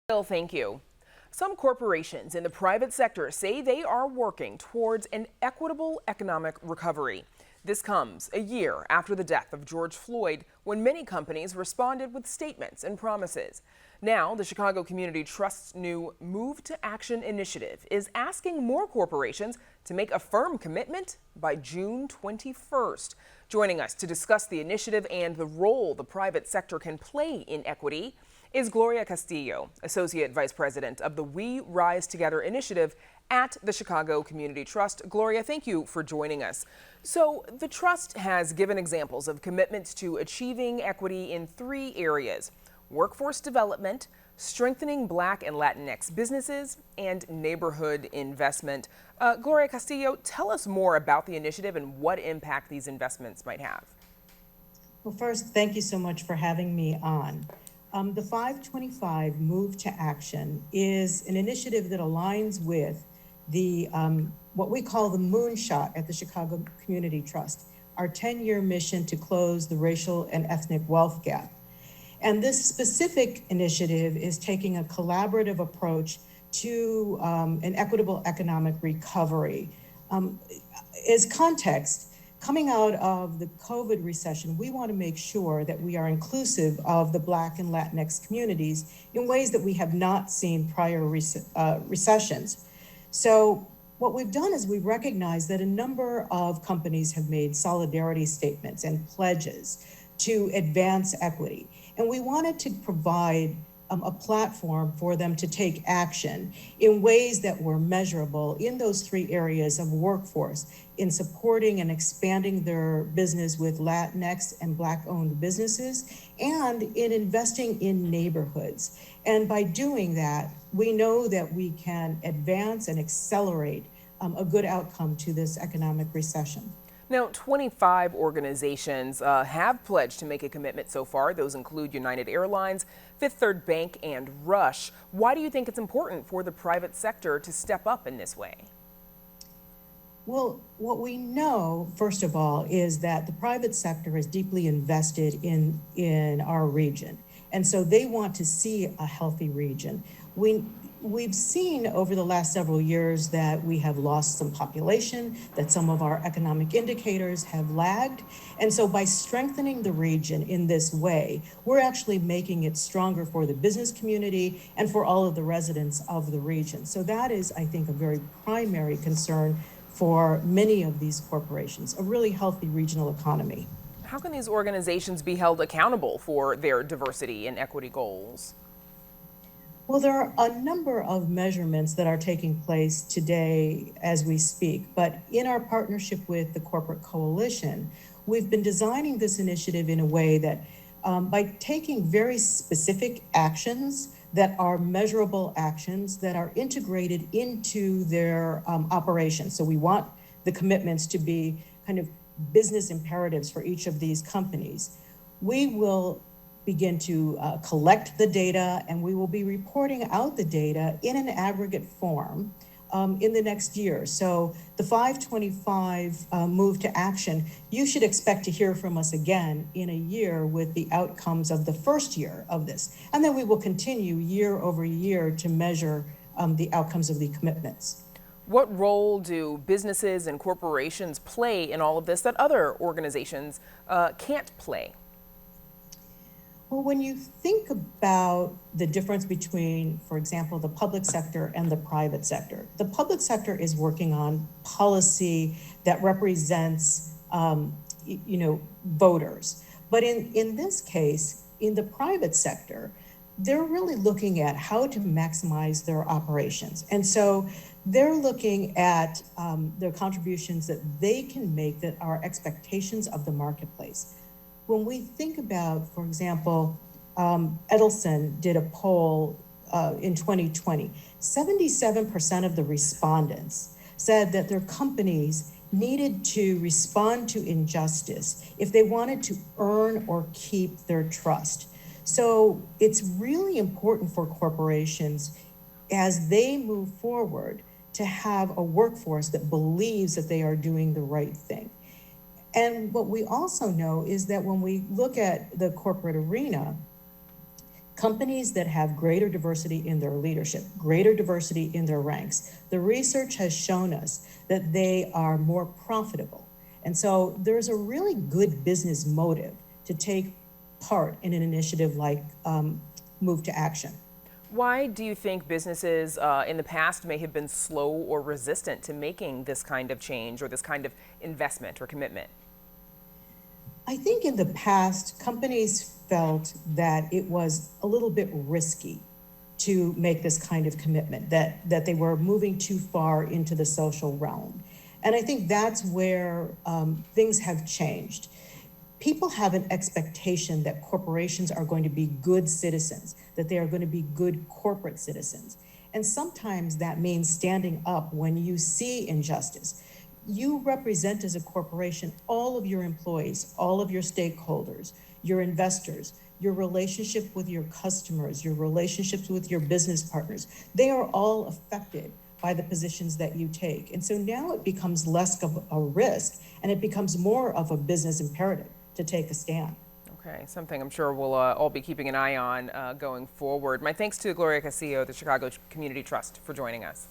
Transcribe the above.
Bill, thank you. Some corporations in the private sector say they are working towards an equitable economic recovery. This comes a year after the death of George Floyd, when many companies responded with statements and promises. Now, the Chicago Community Trust's new Move to Action initiative is asking more corporations to make a firm commitment by June 21st. Joining us to discuss the initiative and the role the private sector can play in equity is Gloria Castillo, Associate Vice President of the We Rise Together initiative at the Chicago Community Trust. Gloria, thank you for joining us. So the Trust has given examples of commitments to achieving equity in 3 areas: workforce development, strengthening Black and Latinx businesses, and neighborhood investment. Gloria Castillo, tell us more about the initiative and what impact these investments might have. Well, first, thank you so much for having me on. The 525 Move to Action is an initiative that aligns with the what we call the moonshot at the Chicago Community Trust, our 10-year mission to close the racial and ethnic wealth gap. And this specific initiative is taking a collaborative approach to an equitable economic recovery. As context, coming out of the COVID recession, we want to make sure that we are inclusive of the Black and Latinx communities in ways that we have not seen prior recessions. So what we've done is we've recognized that a number of companies have made solidarity statements and pledges to advance equity. And we wanted to provide a platform for them to take action in ways that were measurable in those 3 areas of workforce, in supporting and expanding their business with Latinx and Black-owned businesses, and in investing in neighborhoods. And by doing that, we know that we can advance and accelerate a good outcome to this economic recession. Now, 25 organizations have pledged to make a commitment so far. Those include United Airlines, Fifth Third Bank, and Rush. Why do you think it's important for the private sector to step up in this way? Well, what we know, first of all, is that the private sector is deeply invested in our region. And so they want to see a healthy region. We've seen over the last several years that we have lost some population, that some of our economic indicators have lagged. And so by strengthening the region in this way, we're actually making it stronger for the business community and for all of the residents of the region. So that is, I think, a very primary concern for many of these corporations, a really healthy regional economy. How can these organizations be held accountable for their diversity and equity goals? Well, there are a number of measurements that are taking place today as we speak, but in our partnership with the Corporate Coalition, we've been designing this initiative in a way that by taking very specific actions that are measurable actions that are integrated into their operations. So we want the commitments to be kind of business imperatives for each of these companies. We will begin to collect the data, and we will be reporting out the data in an aggregate form in the next year. So the 525 Move to Action, you should expect to hear from us again in a year with the outcomes of the first year of this. And then we will continue year over year to measure the outcomes of the commitments. What role do businesses and corporations play in all of this that other organizations can't play? Well, when you think about the difference between, for example, the public sector and the private sector, the public sector is working on policy that represents, voters. But in this case, in the private sector, they're really looking at how to maximize their operations. And so they're looking at their contributions that they can make that are expectations of the marketplace. When we think about, for example, Edelson did a poll in 2020, 77% of the respondents said that their companies needed to respond to injustice if they wanted to earn or keep their trust. So it's really important for corporations as they move forward to have a workforce that believes that they are doing the right thing. And what we also know is that when we look at the corporate arena, Companies that have greater diversity in their leadership, greater diversity in their ranks, the research has shown us that they are more profitable. And so there's a really good business motive to take part in an initiative like Move to Action. Why do you think businesses in the past may have been slow or resistant to making this kind of change or this kind of investment or commitment? I think in the past, companies felt that it was a little bit risky to make this kind of commitment, that they were moving too far into the social realm. And I think that's where things have changed. People have an expectation that corporations are going to be good citizens, that they are going to be good corporate citizens. And sometimes that means standing up when you see injustice. You represent as a corporation all of your employees, all of your stakeholders, your investors, your relationship with your customers, your relationships with your business partners. They are all affected by the positions that you take. And so now it becomes less of a risk and it becomes more of a business imperative to take a stand. Okay, something I'm sure we'll all be keeping an eye on going forward. My thanks to Gloria Casillo, the Chicago Community Trust, for joining us.